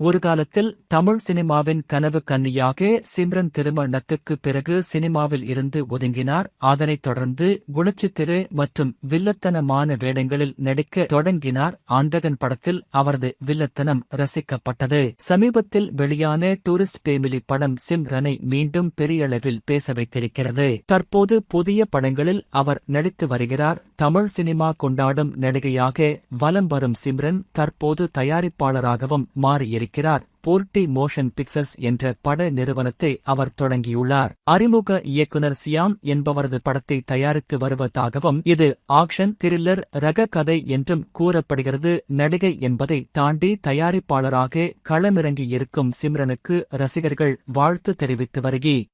ஒரு காலத்தில் தமிழ் சினிமாவின் கனவு கன்னியாக சிம்ரன் திருமணத்துக்கு பிறகு சினிமாவில் இருந்து ஒதுங்கினார். அதனைத் தொடர்ந்து குணச்சித்திர மற்றும் வில்லத்தனமான வேடங்களில் நடிக்க தொடங்கினார். ஆந்தகன் படத்தில் அவரது வில்லத்தனம் ரசிக்கப்பட்டது. சமீபத்தில் வெளியான டூரிஸ்ட் ஃபேமிலி படம் சிம்ரனை மீண்டும் பெரியளவில் பேச வைத்திருக்கிறது. தற்போது புதிய படங்களில் அவர் நடித்து வருகிறார். தமிழ் சினிமா கொண்டாடும் நடிகையாக வலம் வரும் சிம்ரன் தற்போது தயாரிப்பாளராகவும் மாறியிருக்கிறார். போர்ட்டி மோஷன் பிக்சர்ஸ் என்ற பட நிறுவனத்தை அவர் தொடங்கியுள்ளார். அறிமுக இயக்குனர் சியாம் என்பவரது படத்தை தயாரித்து வருவதாகவும் இது ஆக்ஷன் த்ரில்லர் ரக கதை என்றும் கூறப்படுகிறது. நடிகை என்பதை தாண்டி தயாரிப்பாளராக களமிறங்கியிருக்கும் சிம்ரனுக்கு ரசிகர்கள் வாழ்த்து தெரிவித்து வருகிறார்கள்.